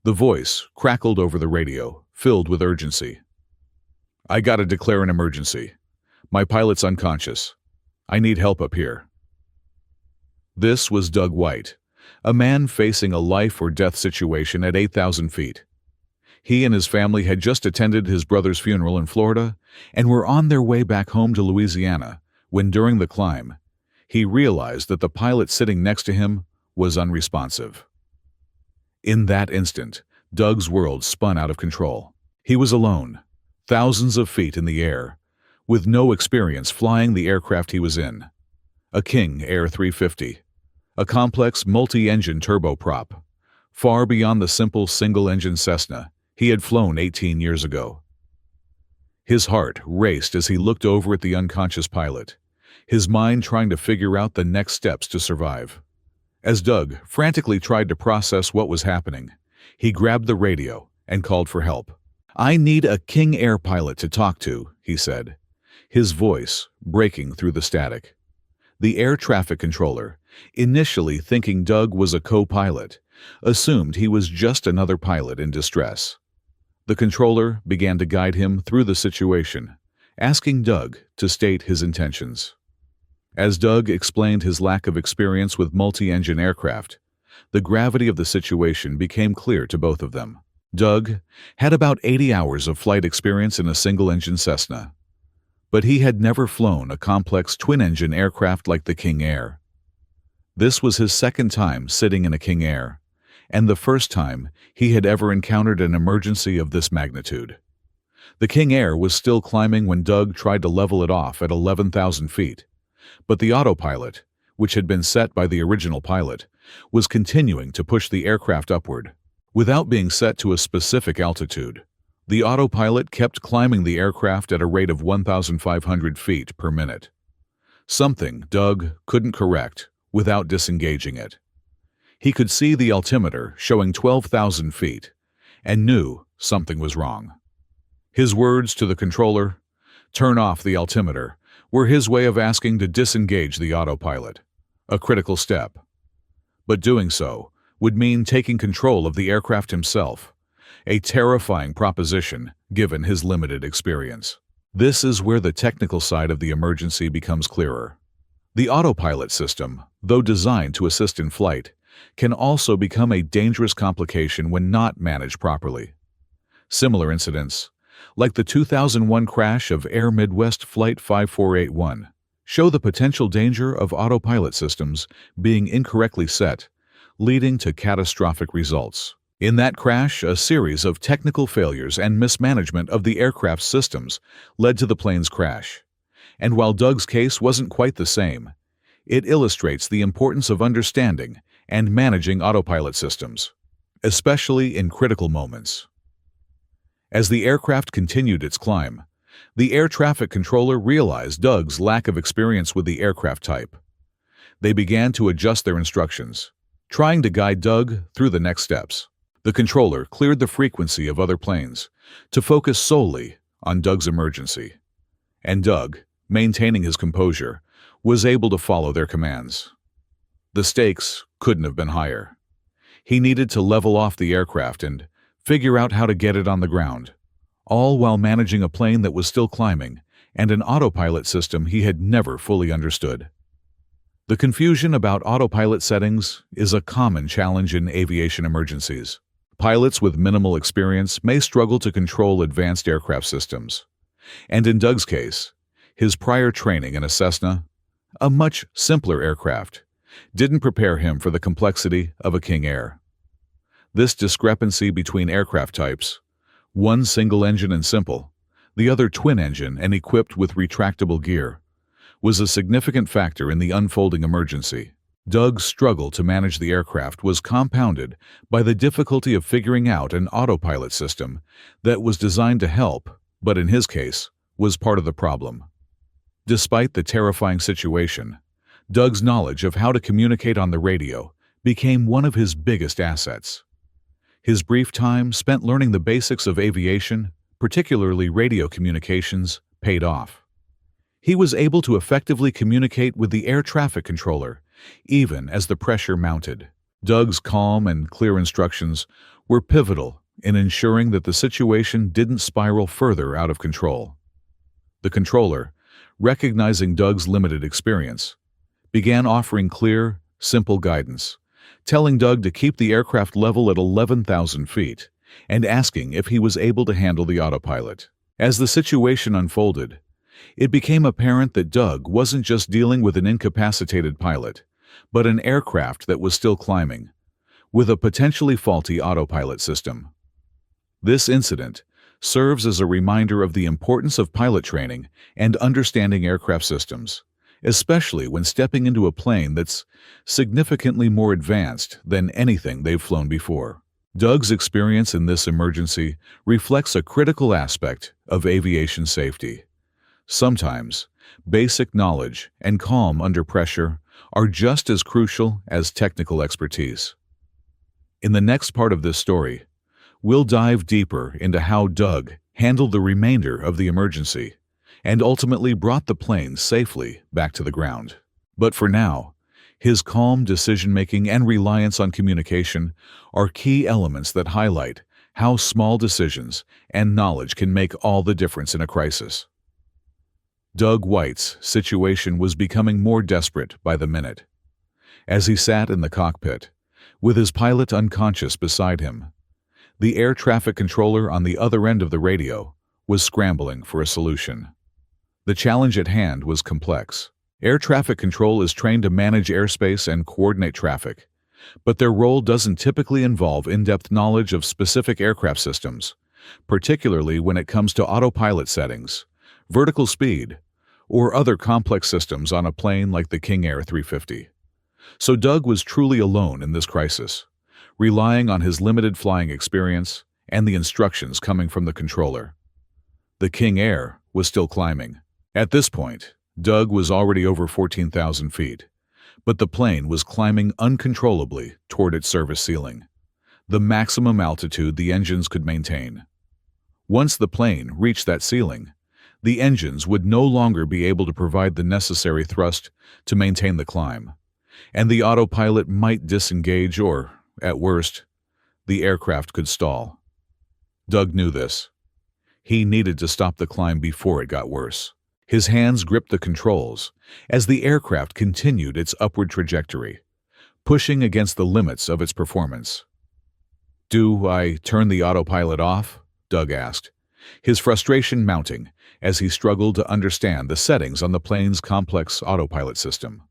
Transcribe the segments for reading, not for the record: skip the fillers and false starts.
The voice crackled over the radio, filled with urgency. "I gotta declare an emergency. My pilot's unconscious. I need help up here." This was Doug White, a man facing a life-or-death situation at 8,000 feet. He and his family had just attended his brother's funeral in Florida and were on their way back home to Louisiana when, during the climb, he realized that the pilot sitting next to him was unresponsive. In that instant, Doug's world spun out of control. He was alone, thousands of feet in the air, with no experience flying the aircraft he was in. A King Air 350, a complex multi-engine turboprop, far beyond the simple single-engine Cessna he had flown 18 years ago. His heart raced as he looked over at the unconscious pilot, his mind trying to figure out the next steps to survive. As Doug frantically tried to process what was happening, he grabbed the radio and called for help. "I need a King Air pilot to talk to," he said, his voice breaking through the static. The air traffic controller, initially thinking Doug was a co-pilot, assumed he was just another pilot in distress. The controller began to guide him through the situation, asking Doug to state his intentions. As Doug explained his lack of experience with multi-engine aircraft, the gravity of the situation became clear to both of them. Doug had about 80 hours of flight experience in a single-engine Cessna, but he had never flown a complex twin-engine aircraft like the King Air. This was his second time sitting in a King Air, and the first time he had ever encountered an emergency of this magnitude. The King Air was still climbing when Doug tried to level it off at 11,000 feet, but the autopilot, which had been set by the original pilot, was continuing to push the aircraft upward. Without being set to a specific altitude, the autopilot kept climbing the aircraft at a rate of 1,500 feet per minute, something Doug couldn't correct without disengaging it. He could see the altimeter showing 12,000 feet and knew something was wrong. His words to the controller, "Turn off the altimeter," were his way of asking to disengage the autopilot, a critical step. But doing so would mean taking control of the aircraft himself, a terrifying proposition given his limited experience. This is where the technical side of the emergency becomes clearer. The autopilot system, though designed to assist in flight, can also become a dangerous complication when not managed properly. Similar incidents, like the 2001 crash of Air Midwest Flight 5481, show the potential danger of autopilot systems being incorrectly set, leading to catastrophic results. In that crash, a series of technical failures and mismanagement of the aircraft's systems led to the plane's crash. And while Doug's case wasn't quite the same, it illustrates the importance of understanding and managing autopilot systems, especially in critical moments. As the aircraft continued its climb, the air traffic controller realized Doug's lack of experience with the aircraft type. They began to adjust their instructions, trying to guide Doug through the next steps. The controller cleared the frequency of other planes to focus solely on Doug's emergency, and Doug, maintaining his composure, was able to follow their commands. The stakes couldn't have been higher. He needed to level off the aircraft and figure out how to get it on the ground, all while managing a plane that was still climbing and an autopilot system he had never fully understood. The confusion about autopilot settings is a common challenge in aviation emergencies. Pilots with minimal experience may struggle to control advanced aircraft systems. And in Doug's case, his prior training in a Cessna, a much simpler aircraft, didn't prepare him for the complexity of a King Air. This discrepancy between aircraft types, one single engine and simple, the other twin engine and equipped with retractable gear, was a significant factor in the unfolding emergency. Doug's struggle to manage the aircraft was compounded by the difficulty of figuring out an autopilot system that was designed to help, but in his case, was part of the problem. Despite the terrifying situation, Doug's knowledge of how to communicate on the radio became one of his biggest assets. His brief time spent learning the basics of aviation, particularly radio communications, paid off. He was able to effectively communicate with the air traffic controller, even as the pressure mounted. Doug's calm and clear instructions were pivotal in ensuring that the situation didn't spiral further out of control. The controller, recognizing Doug's limited experience, began offering clear, simple guidance, telling Doug to keep the aircraft level at 11,000 feet and asking if he was able to handle the autopilot. As the situation unfolded, it became apparent that Doug wasn't just dealing with an incapacitated pilot, but an aircraft that was still climbing, with a potentially faulty autopilot system. This incident serves as a reminder of the importance of pilot training and understanding aircraft systems, especially when stepping into a plane that's significantly more advanced than anything they've flown before. Doug's experience in this emergency reflects a critical aspect of aviation safety. Sometimes, basic knowledge and calm under pressure are just as crucial as technical expertise. In the next part of this story, we'll dive deeper into how Doug handled the remainder of the emergency and ultimately brought the plane safely back to the ground. But for now, his calm decision-making and reliance on communication are key elements that highlight how small decisions and knowledge can make all the difference in a crisis. Doug White's situation was becoming more desperate by the minute. As he sat in the cockpit, with his pilot unconscious beside him, the air traffic controller on the other end of the radio was scrambling for a solution. The challenge at hand was complex. Air traffic control is trained to manage airspace and coordinate traffic, but their role doesn't typically involve in-depth knowledge of specific aircraft systems, particularly when it comes to autopilot settings, vertical speed, or other complex systems on a plane like the King Air 350. So Doug was truly alone in this crisis, relying on his limited flying experience and the instructions coming from the controller. The King Air was still climbing. At this point, Doug was already over 14,000 feet, but the plane was climbing uncontrollably toward its service ceiling, the maximum altitude the engines could maintain. Once the plane reached that ceiling, the engines would no longer be able to provide the necessary thrust to maintain the climb, and the autopilot might disengage or, at worst, the aircraft could stall. Doug knew this. He needed to stop the climb before it got worse. His hands gripped the controls as the aircraft continued its upward trajectory, pushing against the limits of its performance. "Do I turn the autopilot off?" Doug asked, his frustration mounting as he struggled to understand the settings on the plane's complex autopilot system.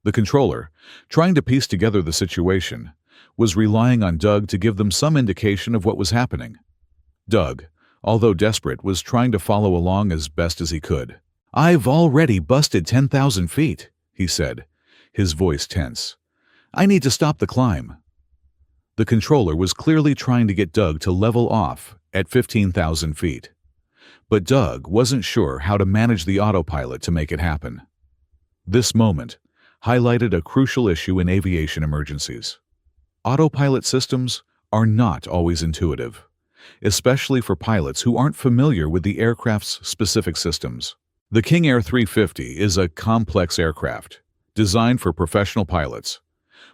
The controller, trying to piece together the situation, was relying on Doug to give them some indication of what was happening. Doug, although desperate, was trying to follow along as best as he could. "I've already busted 10,000 feet, he said, his voice tense. "I need to stop the climb." The controller was clearly trying to get Doug to level off at 15,000 feet. But Doug wasn't sure how to manage the autopilot to make it happen. This moment highlighted a crucial issue in aviation emergencies. Autopilot systems are not always intuitive, especially for pilots who aren't familiar with the aircraft's specific systems. The King Air 350 is a complex aircraft, designed for professional pilots,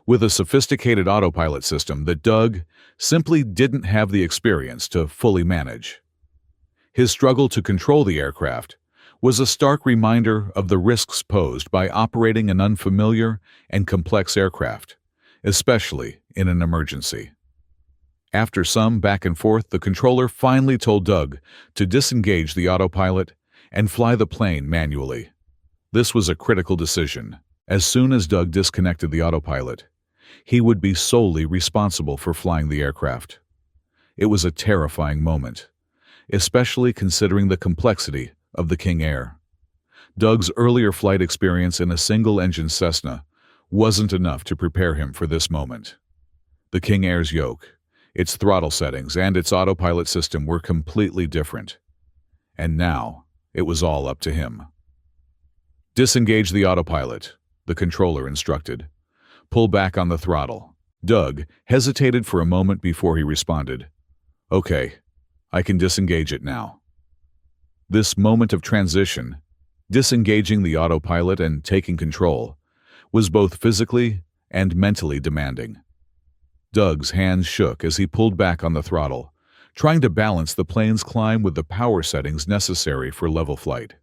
with a sophisticated autopilot system that Doug simply didn't have the experience to fully manage. His struggle to control the aircraft was a stark reminder of the risks posed by operating an unfamiliar and complex aircraft, especially in an emergency. After some back and forth, the controller finally told Doug to disengage the autopilot and fly the plane manually. This was a critical decision. As soon as Doug disconnected the autopilot, he would be solely responsible for flying the aircraft. It was a terrifying moment, especially considering the complexity of the King Air. Doug's earlier flight experience in a single-engine Cessna wasn't enough to prepare him for this moment. The King Air's yoke, its throttle settings, and its autopilot system were completely different. And now, it was all up to him. "Disengage the autopilot," the controller instructed. "Pull back on the throttle." Doug hesitated for a moment before he responded, "Okay, I can disengage it now." This moment of transition, disengaging the autopilot and taking control, was both physically and mentally demanding. Doug's hands shook as he pulled back on the throttle, trying to balance the plane's climb with the power settings necessary for level flight.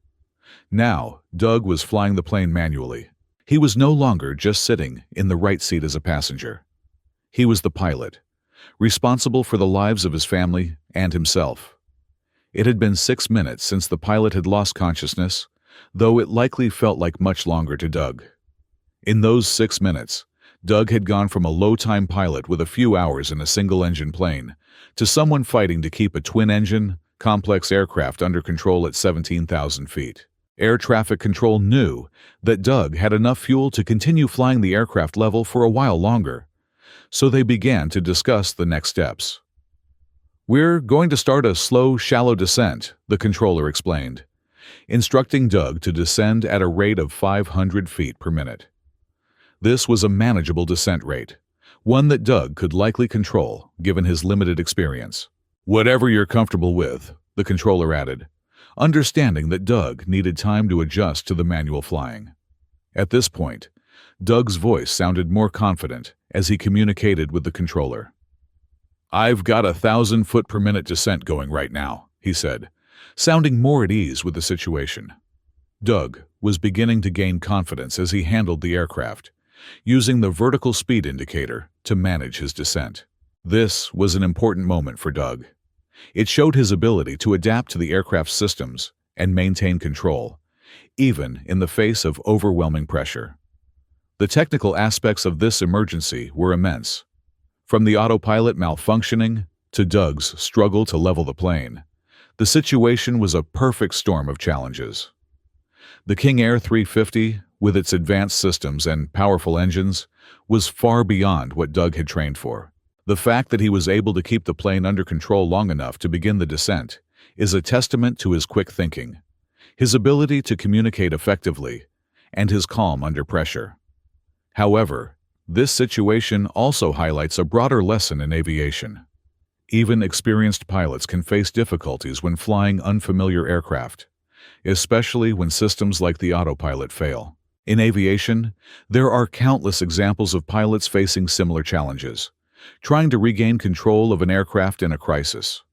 Now, Doug was flying the plane manually. He was no longer just sitting in the right seat as a passenger. He was the pilot, responsible for the lives of his family and himself. It had been 6 minutes since the pilot had lost consciousness, though it likely felt like much longer to Doug. In those 6 minutes, Doug had gone from a low-time pilot with a few hours in a single-engine plane to someone fighting to keep a twin-engine, complex aircraft under control at 17,000 feet. Air traffic control knew that Doug had enough fuel to continue flying the aircraft level for a while longer, so they began to discuss the next steps. "We're going to start a slow, shallow descent," the controller explained, instructing Doug to descend at a rate of 500 feet per minute. This was a manageable descent rate, one that Doug could likely control given his limited experience. "Whatever you're comfortable with," the controller added, understanding that Doug needed time to adjust to the manual flying. At this point, Doug's voice sounded more confident as he communicated with the controller. "I've got 1,000 foot per minute descent going right now," he said, sounding more at ease with the situation. Doug was beginning to gain confidence as he handled the aircraft, using the vertical speed indicator to manage his descent. This was an important moment for Doug. It showed his ability to adapt to the aircraft's systems and maintain control, even in the face of overwhelming pressure. The technical aspects of this emergency were immense. From the autopilot malfunctioning to Doug's struggle to level the plane, the situation was a perfect storm of challenges. The King Air 350, with its advanced systems and powerful engines, was far beyond what Doug had trained for. The fact that he was able to keep the plane under control long enough to begin the descent is a testament to his quick thinking, his ability to communicate effectively, and his calm under pressure. However, this situation also highlights a broader lesson in aviation. Even experienced pilots can face difficulties when flying unfamiliar aircraft, especially when systems like the autopilot fail. In aviation, there are countless examples of pilots facing similar challenges, trying to regain control of an aircraft in a crisis.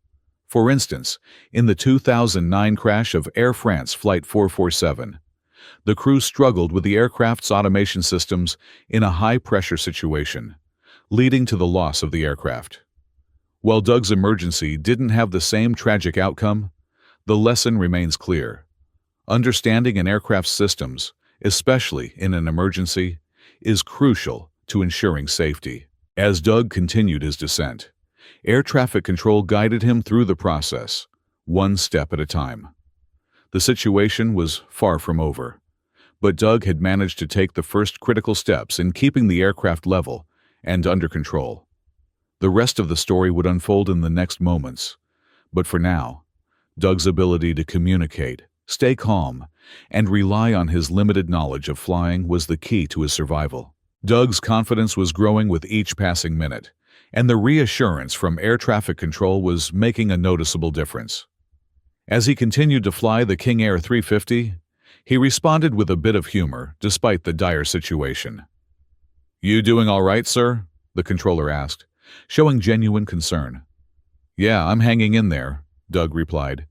For instance, in the 2009 crash of Air France Flight 447, the crew struggled with the aircraft's automation systems in a high-pressure situation, leading to the loss of the aircraft. While Doug's emergency didn't have the same tragic outcome, the lesson remains clear. Understanding an aircraft's systems, especially in an emergency, is crucial to ensuring safety. As Doug continued his descent, air traffic control guided him through the process, one step at a time. The situation was far from over, but Doug had managed to take the first critical steps in keeping the aircraft level and under control. The rest of the story would unfold in the next moments, but for now, Doug's ability to communicate, stay calm, and rely on his limited knowledge of flying was the key to his survival. Doug's confidence was growing with each passing minute, and the reassurance from air traffic control was making a noticeable difference. As he continued to fly the King Air 350, he responded with a bit of humor despite the dire situation. "You doing all right, sir?" the controller asked, showing genuine concern. "Yeah, I'm hanging in there," Doug replied,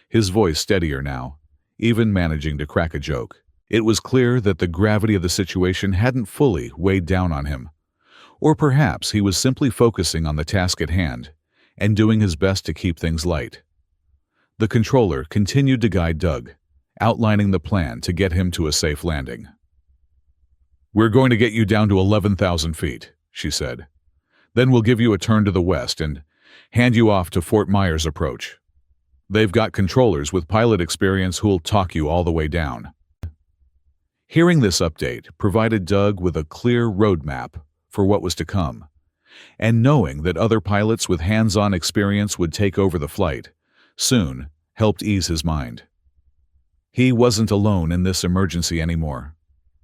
his voice steadier now, even managing to crack a joke. It was clear that the gravity of the situation hadn't fully weighed down on him, or perhaps he was simply focusing on the task at hand and doing his best to keep things light. The controller continued to guide Doug, outlining the plan to get him to a safe landing. "We're going to get you down to 11,000 feet, she said. "Then we'll give you a turn to the west and hand you off to Fort Myers approach. They've got controllers with pilot experience who'll talk you all the way down." Hearing this update provided Doug with a clear roadmap for what was to come, and knowing that other pilots with hands-on experience would take over the flight soon helped ease his mind. He wasn't alone in this emergency anymore.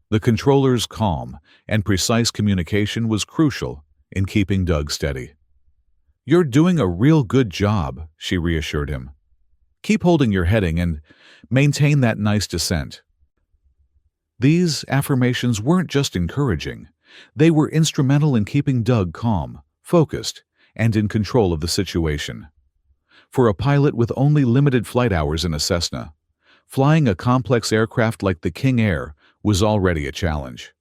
The controller's calm and precise communication was crucial in keeping Doug steady. "You're doing a real good job," she reassured him. "Keep holding your heading and maintain that nice descent." These affirmations weren't just encouraging. They were instrumental in keeping Doug calm focused, and in control of the situation. For a pilot with only limited flight hours in a Cessna, flying a complex aircraft like the King Air was already a challenge.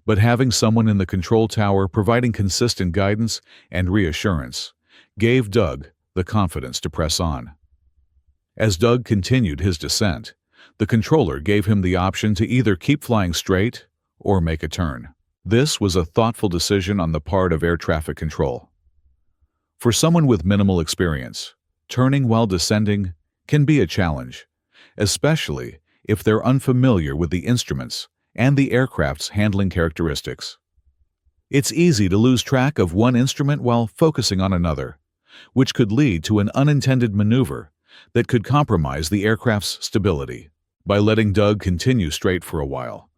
But having someone in the control tower providing consistent guidance and reassurance gave Doug the confidence to press on. As Doug continued his descent, the controller gave him the option to either keep flying straight or make a turn. This was a thoughtful decision on the part of air traffic control. For someone with minimal experience, turning while descending can be a challenge, especially if they're unfamiliar with the instruments and the aircraft's handling characteristics. It's easy to lose track of one instrument while focusing on another, which could lead to an unintended maneuver that could compromise the aircraft's stability. By letting Doug continue straight for a while,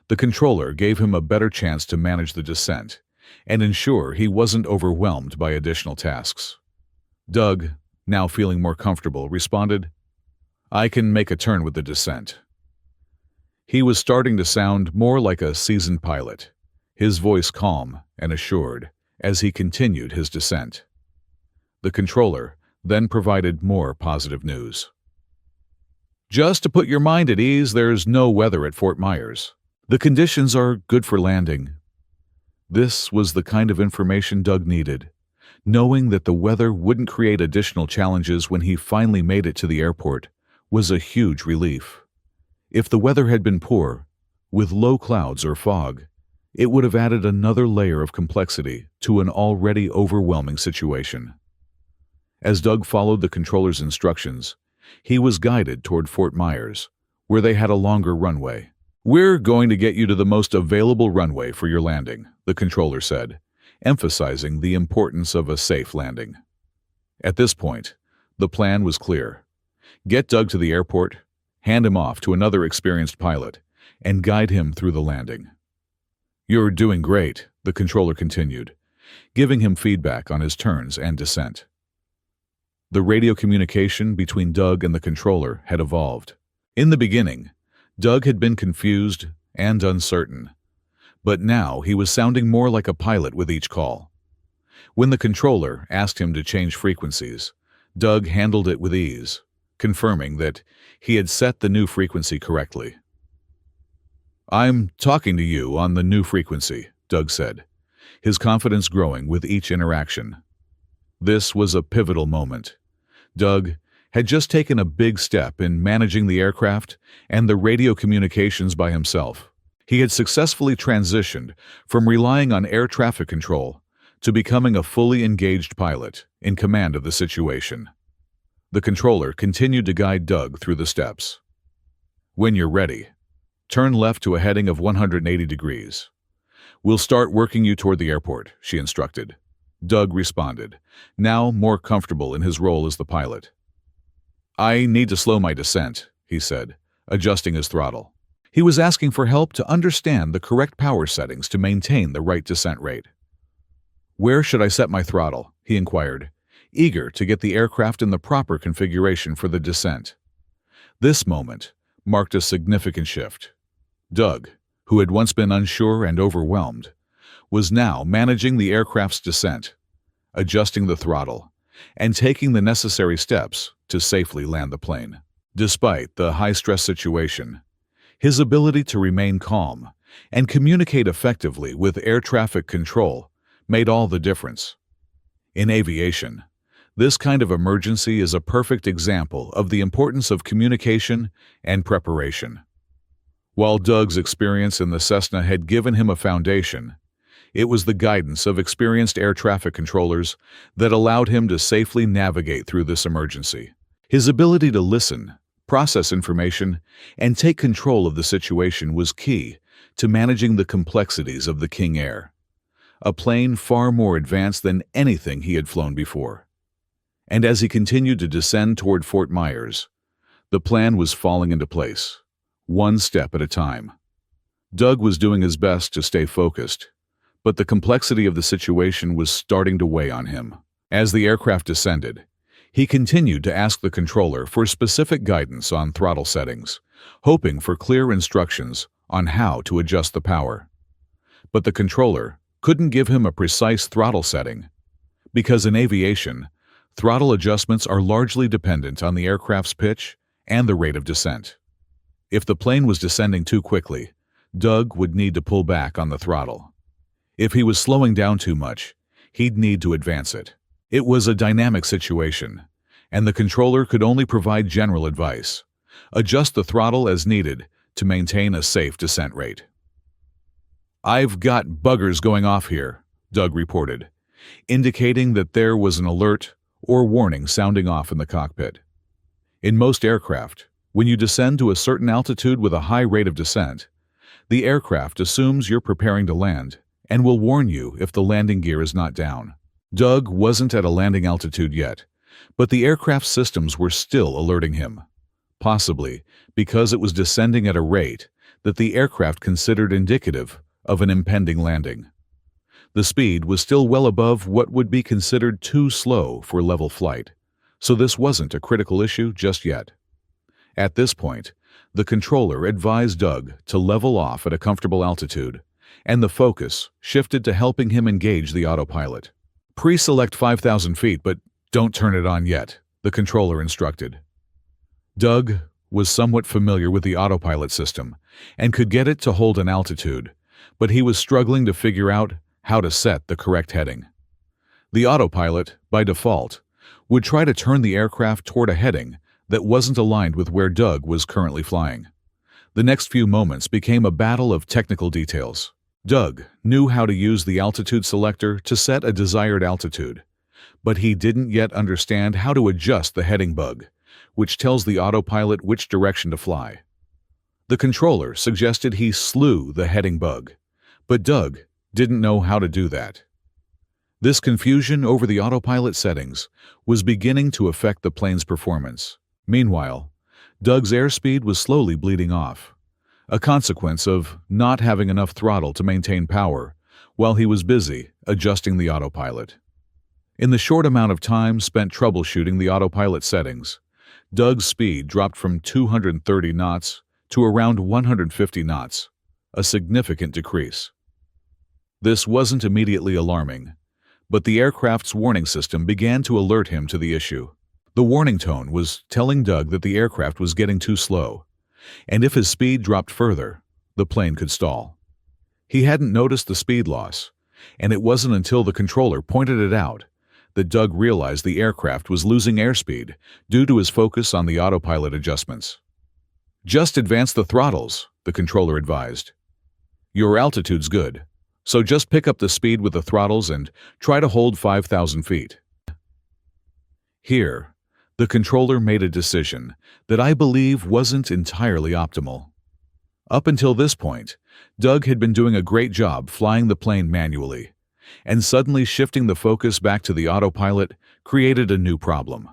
the controller gave him a better chance to manage the descent and ensure he wasn't overwhelmed by additional tasks. Doug, now feeling more comfortable, responded, "I can make a turn with the descent." He was starting to sound more like a seasoned pilot, his voice calm and assured as he continued his descent. The controller then provided more positive news. "Just to put your mind at ease, there's no weather at Fort Myers. The conditions are good for landing." This was the kind of information Doug needed. Knowing that the weather wouldn't create additional challenges when he finally made it to the airport was a huge relief. If the weather had been poor, with low clouds or fog, it would have added another layer of complexity to an already overwhelming situation. As Doug followed the controller's instructions, he was guided toward Fort Myers, where they had a longer runway. "We're going to get you to the most available runway for your landing," the controller said, emphasizing the importance of a safe landing. At this point, the plan was clear. Get Doug to the airport, hand him off to another experienced pilot, and guide him through the landing. "You're doing great," the controller continued, giving him feedback on his turns and descent. The radio communication between Doug and the controller had evolved. In the beginning, Doug had been confused and uncertain, but now he was sounding more like a pilot with each call. When the controller asked him to change frequencies, Doug handled it with ease, confirming that he had set the new frequency correctly. "I'm talking to you on the new frequency," Doug said, his confidence growing with each interaction. This was a pivotal moment. Doug had just taken a big step in managing the aircraft and the radio communications by himself. He had successfully transitioned from relying on air traffic control to becoming a fully engaged pilot in command of the situation. The controller continued to guide Doug through the steps. "When you're ready, turn left to a heading of 180 degrees. We'll start working you toward the airport," she instructed. Doug responded, now more comfortable in his role as the pilot. "I need to slow my descent," he said, adjusting his throttle. He was asking for help to understand the correct power settings to maintain the right descent rate. "Where should I set my throttle?" he inquired, eager to get the aircraft in the proper configuration for the descent. This moment marked a significant shift. Doug, who had once been unsure and overwhelmed, was now managing the aircraft's descent, adjusting the throttle, and taking the necessary steps to safely land the plane. Despite the high-stress situation, his ability to remain calm and communicate effectively with air traffic control made all the difference. In aviation, this kind of emergency is a perfect example of the importance of communication and preparation. While Doug's experience in the Cessna had given him a foundation, it was the guidance of experienced air traffic controllers that allowed him to safely navigate through this emergency. His ability to listen, process information, and take control of the situation was key to managing the complexities of the King Air, a plane far more advanced than anything he had flown before. And as he continued to descend toward Fort Myers, the plan was falling into place, one step at a time. Doug was doing his best to stay focused, but the complexity of the situation was starting to weigh on him. As the aircraft descended, he continued to ask the controller for specific guidance on throttle settings, hoping for clear instructions on how to adjust the power. But the controller couldn't give him a precise throttle setting. Because in aviation, throttle adjustments are largely dependent on the aircraft's pitch and the rate of descent. If the plane was descending too quickly, Doug would need to pull back on the throttle. If he was slowing down too much, he'd need to advance it. It was a dynamic situation, and the controller could only provide general advice. Adjust the throttle as needed to maintain a safe descent rate. "I've got buggers going off here," Doug reported, indicating that there was an alert or warning sounding off in the cockpit. In most aircraft, when you descend to a certain altitude with a high rate of descent, the aircraft assumes you're preparing to land and will warn you if the landing gear is not down. Doug wasn't at a landing altitude yet, but the aircraft's systems were still alerting him, possibly because it was descending at a rate that the aircraft considered indicative of an impending landing. The speed was still well above what would be considered too slow for level flight, so this wasn't a critical issue just yet. At this point, the controller advised Doug to level off at a comfortable altitude, and the focus shifted to helping him engage the autopilot. "Pre-select 5,000 feet, but don't turn it on yet," the controller instructed. Doug was somewhat familiar with the autopilot system and could get it to hold an altitude, but he was struggling to figure out how to set the correct heading. The autopilot, by default, would try to turn the aircraft toward a heading that wasn't aligned with where Doug was currently flying. The next few moments became a battle of technical details. Doug knew how to use the altitude selector to set a desired altitude, but he didn't yet understand how to adjust the heading bug, which tells the autopilot which direction to fly. The controller suggested he slew the heading bug, but Doug didn't know how to do that. This confusion over the autopilot settings was beginning to affect the plane's performance. Meanwhile, Doug's airspeed was slowly bleeding off, a consequence of not having enough throttle to maintain power while he was busy adjusting the autopilot. In the short amount of time spent troubleshooting the autopilot settings, Doug's speed dropped from 230 knots to around 150 knots, a significant decrease. This wasn't immediately alarming, but the aircraft's warning system began to alert him to the issue. The warning tone was telling Doug that the aircraft was getting too slow, and if his speed dropped further, the plane could stall. He hadn't noticed the speed loss, and it wasn't until the controller pointed it out that Doug realized the aircraft was losing airspeed due to his focus on the autopilot adjustments. "Just advance the throttles," the controller advised. "Your altitude's good, so just pick up the speed with the throttles and try to hold 5,000 feet. Here, the controller made a decision that I believe wasn't entirely optimal. Up until this point, Doug had been doing a great job flying the plane manually, and suddenly shifting the focus back to the autopilot created a new problem.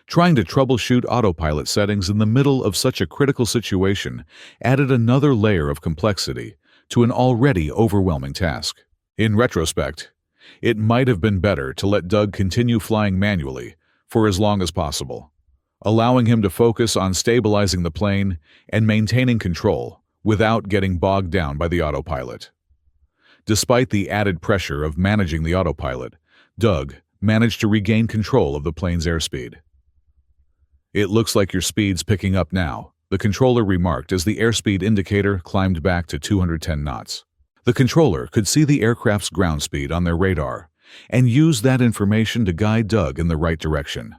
Trying to troubleshoot autopilot settings in the middle of such a critical situation added another layer of complexity to an already overwhelming task. In retrospect, it might have been better to let Doug continue flying manually for as long as possible, allowing him to focus on stabilizing the plane and maintaining control without getting bogged down by the autopilot. Despite the added pressure of managing the autopilot, Doug managed to regain control of the plane's airspeed. "It looks like your speed's picking up now," the controller remarked as the airspeed indicator climbed back to 210 knots. The controller could see the aircraft's ground speed on their radar and used that information to guide Doug in the right direction.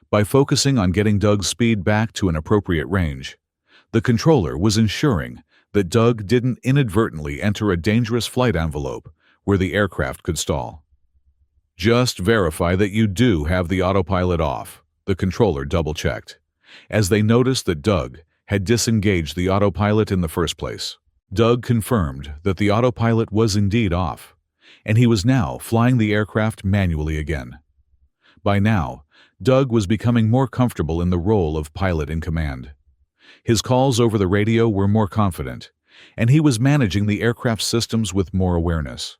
By focusing on getting Doug's speed back to an appropriate range, the controller was ensuring that Doug didn't inadvertently enter a dangerous flight envelope where the aircraft could stall. "Just verify that you do have the autopilot off," the controller double-checked, as they noticed that Doug had disengaged the autopilot in the first place. Doug confirmed that the autopilot was indeed off, and he was now flying the aircraft manually again. By now, Doug was becoming more comfortable in the role of pilot in command. His calls over the radio were more confident, and he was managing the aircraft's systems with more awareness.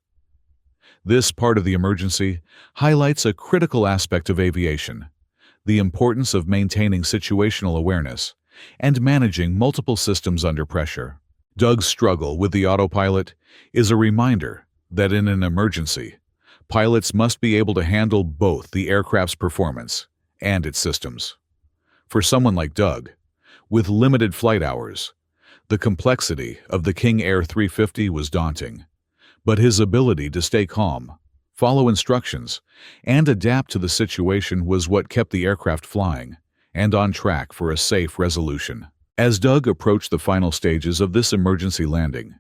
This part of the emergency highlights a critical aspect of aviation: the importance of maintaining situational awareness and managing multiple systems under pressure. Doug's struggle with the autopilot is a reminder that in an emergency, Pilots must be able to handle both the aircraft's performance and its systems. For someone like Doug, with limited flight hours, the complexity of the King Air 350 was daunting, but his ability to stay calm, follow instructions, and adapt to the situation was what kept the aircraft flying and on track for a safe resolution. As Doug approached the final stages of this emergency landing,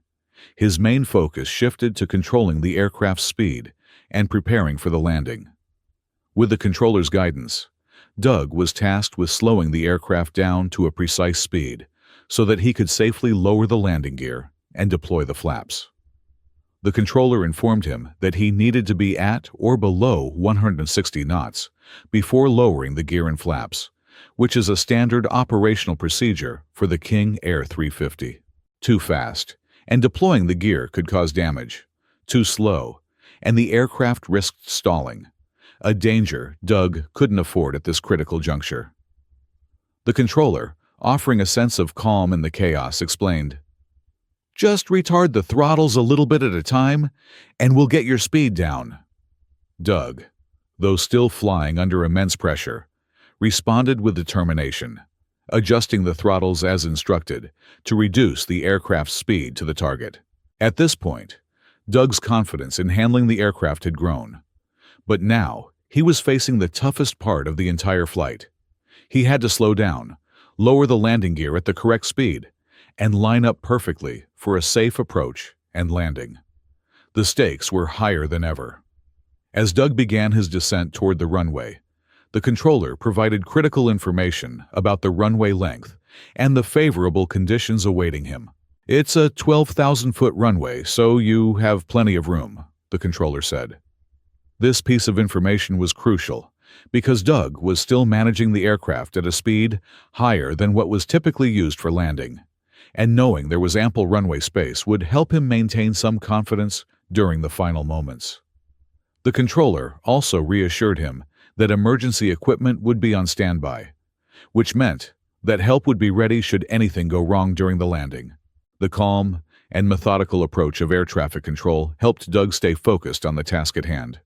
his main focus shifted to controlling the aircraft's speed and preparing for the landing. With the controller's guidance, Doug was tasked with slowing the aircraft down to a precise speed so that he could safely lower the landing gear and deploy the flaps. The controller informed him that he needed to be at or below 160 knots before lowering the gear and flaps, which is a standard operational procedure for the King Air 350. Too fast, and deploying the gear could cause damage. Too slow, and the aircraft risked stalling, a danger Doug couldn't afford at this critical juncture. The controller, offering a sense of calm in the chaos, explained, "Just retard the throttles a little bit at a time, and we'll get your speed down." Doug, though still flying under immense pressure, responded with determination, adjusting the throttles as instructed to reduce the aircraft's speed to the target. At this point, Doug's confidence in handling the aircraft had grown, but now he was facing the toughest part of the entire flight. He had to slow down, lower the landing gear at the correct speed, and line up perfectly for a safe approach and landing. The stakes were higher than ever. As Doug began his descent toward the runway, the controller provided critical information about the runway length and the favorable conditions awaiting him. "It's a 12,000-foot runway, so you have plenty of room," the controller said. This piece of information was crucial because Doug was still managing the aircraft at a speed higher than what was typically used for landing, and knowing there was ample runway space would help him maintain some confidence during the final moments. The controller also reassured him that emergency equipment would be on standby, which meant that help would be ready should anything go wrong during the landing. The calm and methodical approach of air traffic control helped Doug stay focused on the task at hand.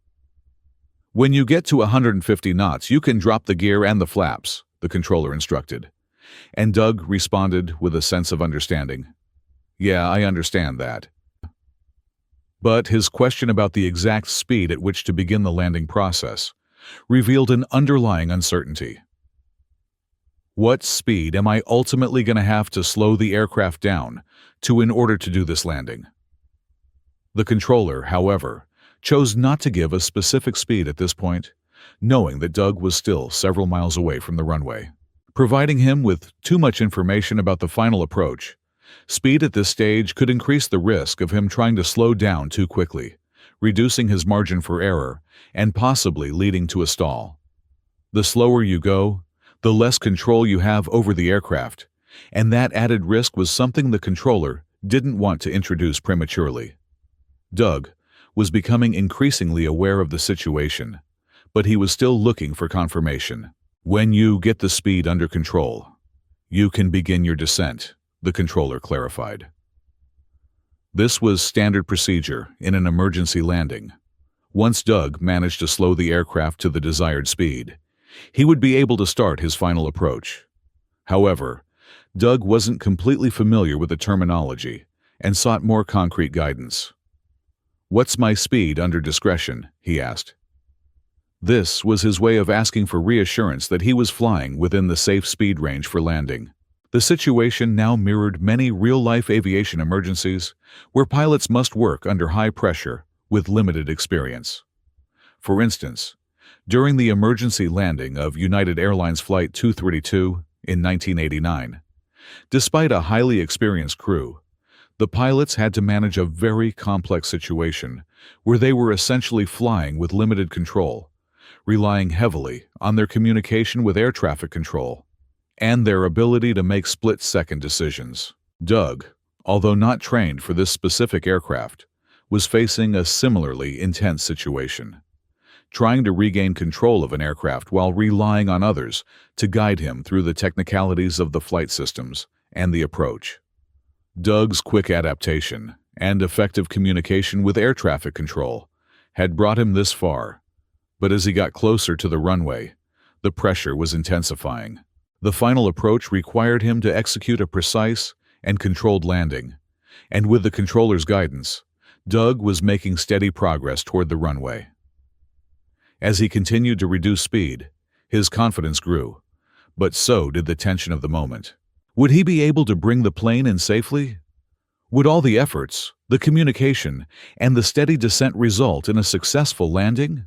"When you get to 150 knots, you can drop the gear and the flaps," the controller instructed, and Doug responded with a sense of understanding. "Yeah, I understand that." But his question about the exact speed at which to begin the landing process revealed an underlying uncertainty. What speed am I ultimately going to have to slow the aircraft down to in order to do this landing? The controller, however, chose not to give a specific speed at this point, knowing that Doug was still several miles away from the runway. Providing him with too much information about the final approach, speed at this stage could increase the risk of him trying to slow down too quickly, reducing his margin for error and possibly leading to a stall. The slower you go, the less control you have over the aircraft, and that added risk was something the controller didn't want to introduce prematurely. Doug was becoming increasingly aware of the situation, but he was still looking for confirmation. "When you get the speed under control, you can begin your descent," the controller clarified. This was standard procedure in an emergency landing. Once Doug managed to slow the aircraft to the desired speed, he would be able to start his final approach. However, Doug wasn't completely familiar with the terminology and sought more concrete guidance. "What's my speed under discretion?" he asked. This was his way of asking for reassurance that he was flying within the safe speed range for landing. The situation now mirrored many real-life aviation emergencies where pilots must work under high pressure with limited experience. For instance, during the emergency landing of United Airlines Flight 232 in 1989, despite a highly experienced crew, the pilots had to manage a very complex situation where they were essentially flying with limited control, relying heavily on their communication with air traffic control and their ability to make split-second decisions. Doug, although not trained for this specific aircraft, was facing a similarly intense situation, trying to regain control of an aircraft while relying on others to guide him through the technicalities of the flight systems and the approach. Doug's quick adaptation and effective communication with air traffic control had brought him this far, but as he got closer to the runway, the pressure was intensifying. The final approach required him to execute a precise and controlled landing, and with the controller's guidance, Doug was making steady progress toward the runway. As he continued to reduce speed, his confidence grew, but so did the tension of the moment. Would he be able to bring the plane in safely? Would all the efforts, the communication, and the steady descent result in a successful landing?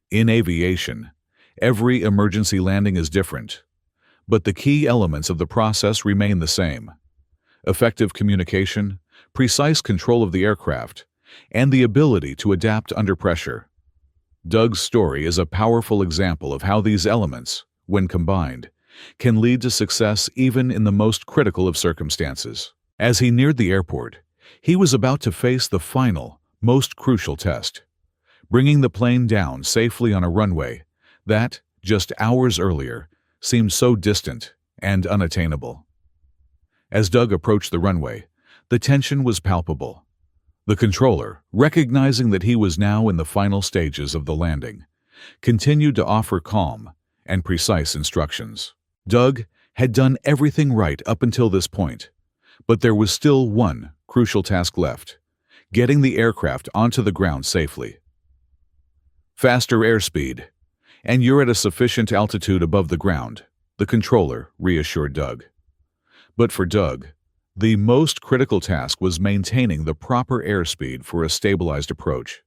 In aviation, every emergency landing is different, but the key elements of the process remain the same: effective communication, precise control of the aircraft, and the ability to adapt under pressure. Doug's story is a powerful example of how these elements, when combined, can lead to success even in the most critical of circumstances. As he neared the airport, he was about to face the final, most crucial test: bringing the plane down safely on a runway that, just hours earlier, seemed so distant and unattainable. As Doug approached the runway, the tension was palpable. The controller, recognizing that he was now in the final stages of the landing, continued to offer calm and precise instructions. Doug had done everything right up until this point, but there was still one crucial task left: getting the aircraft onto the ground safely. Faster airspeed, and you're at a sufficient altitude above the ground, the controller reassured Doug. But for Doug, the most critical task was maintaining the proper airspeed for a stabilized approach.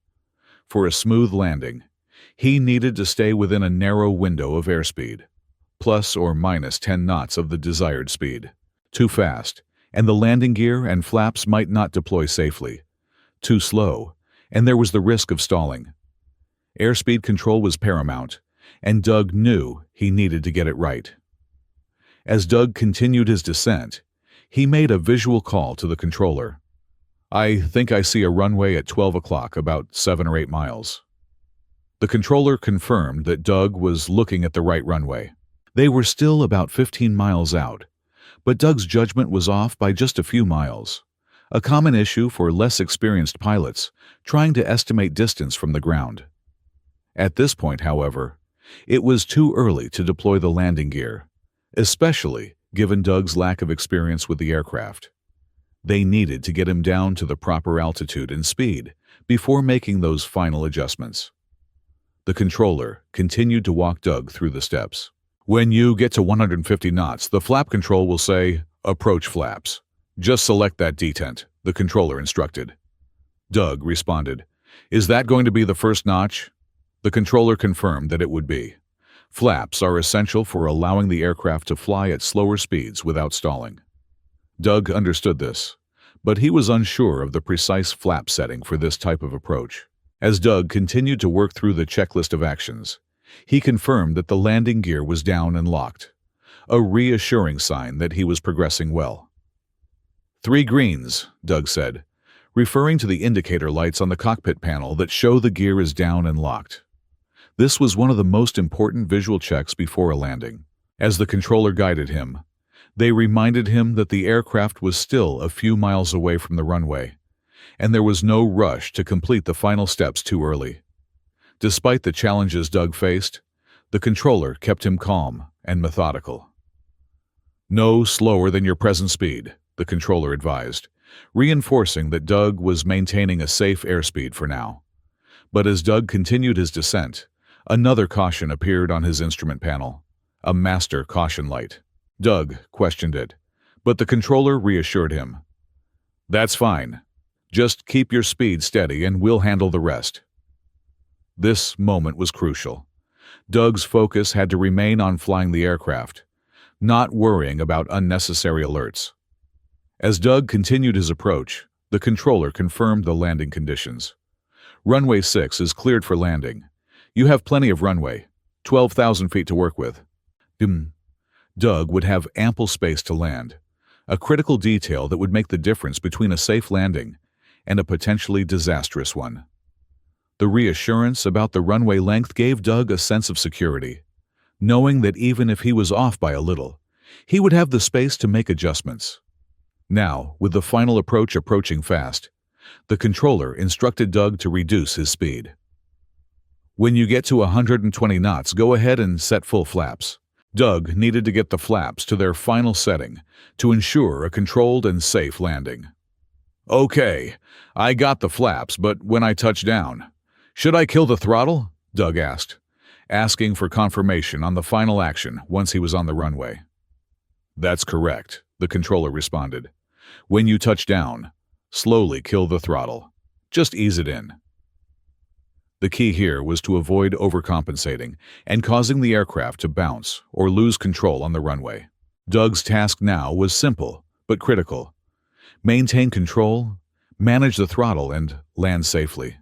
For a smooth landing, he needed to stay within a narrow window of airspeed, plus or minus 10 knots of the desired speed. Too fast, and the landing gear and flaps might not deploy safely. Too slow, and there was the risk of stalling. Airspeed control was paramount, and Doug knew he needed to get it right. As Doug continued his descent, he made a visual call to the controller. "I think I see a runway at 12 o'clock, about 7 or 8 miles. The controller confirmed that Doug was looking at the right runway. They were still about 15 miles out, but Doug's judgment was off by just a few miles, a common issue for less experienced pilots trying to estimate distance from the ground. At this point, however, it was too early to deploy the landing gear, especially given Doug's lack of experience with the aircraft. They needed to get him down to the proper altitude and speed before making those final adjustments. The controller continued to walk Doug through the steps. "When you get to 150 knots, the flap control will say, 'Approach flaps.' Just select that detent," the controller instructed. Doug responded, "Is that going to be the first notch?" The controller confirmed that it would be. Flaps are essential for allowing the aircraft to fly at slower speeds without stalling. Doug understood this, but he was unsure of the precise flap setting for this type of approach. As Doug continued to work through the checklist of actions, he confirmed that the landing gear was down and locked, a reassuring sign that he was progressing well. "3 greens," Doug said, referring to the indicator lights on the cockpit panel that show the gear is down and locked. This was one of the most important visual checks before a landing. As the controller guided him, they reminded him that the aircraft was still a few miles away from the runway, and there was no rush to complete the final steps too early. Despite the challenges Doug faced, the controller kept him calm and methodical. "No slower than your present speed," the controller advised, reinforcing that Doug was maintaining a safe airspeed for now. But as Doug continued his descent, another caution appeared on his instrument panel, a master caution light. Doug questioned it, but the controller reassured him. "That's fine. Just keep your speed steady and we'll handle the rest." This moment was crucial. Doug's focus had to remain on flying the aircraft, not worrying about unnecessary alerts. As Doug continued his approach, the controller confirmed the landing conditions. "Runway 6 is cleared for landing. You have plenty of runway, 12,000 feet to work with." Doug would have ample space to land, a critical detail that would make the difference between a safe landing and a potentially disastrous one. The reassurance about the runway length gave Doug a sense of security, knowing that even if he was off by a little, he would have the space to make adjustments. Now, with the final approach approaching fast, The controller instructed Doug to reduce his speed. When you get to 120 knots, go ahead and set full flaps. Doug needed to get the flaps to their final setting to ensure a controlled and safe landing. Okay, I got the flaps, but when I touch down, should I kill the throttle? Doug asked, asking for confirmation on the final action once he was on the runway. That's correct, the controller responded. When you touch down, slowly kill the throttle. Just ease it in. The key here was to avoid overcompensating and causing the aircraft to bounce or lose control on the runway. Doug's task now was simple but critical. Maintain control, manage the throttle, and land safely.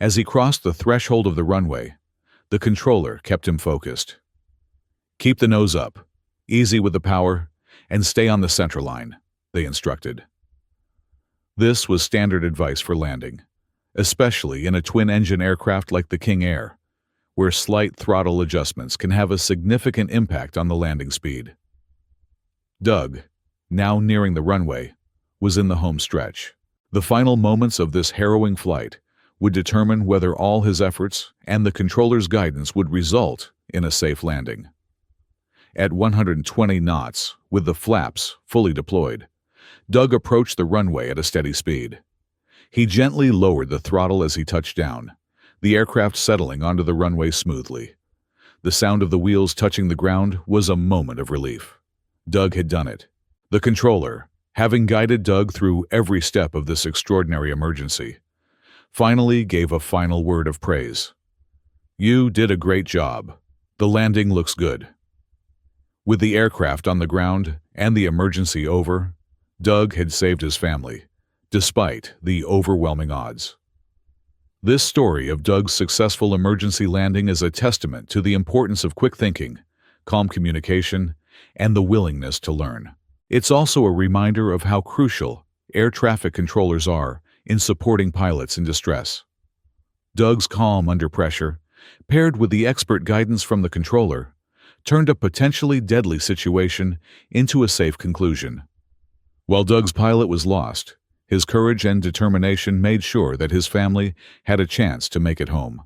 As he crossed the threshold of the runway, the controller kept him focused. Keep the nose up, easy with the power, and stay on the center line, they instructed. This was standard advice for landing, especially in a twin-engine aircraft like the King Air, where slight throttle adjustments can have a significant impact on the landing speed. Doug, now nearing the runway, was in the home stretch. The final moments of this harrowing flight would determine whether all his efforts and the controller's guidance would result in a safe landing. At 120 knots, with the flaps fully deployed, Doug approached the runway at a steady speed. He gently lowered the throttle as he touched down, the aircraft settling onto the runway smoothly. The sound of the wheels touching the ground was a moment of relief. Doug had done it. The controller, having guided Doug through every step of this extraordinary emergency, finally gave a final word of praise. You did a great job. The landing looks good. With the aircraft on the ground and the emergency over, Doug had saved his family, despite the overwhelming odds. This story of Doug's successful emergency landing is a testament to the importance of quick thinking, calm communication, and the willingness to learn. It's also a reminder of how crucial air traffic controllers are in supporting pilots in distress. Doug's calm under pressure, paired with the expert guidance from the controller, turned a potentially deadly situation into a safe conclusion. While Doug's pilot was lost, his courage and determination made sure that his family had a chance to make it home.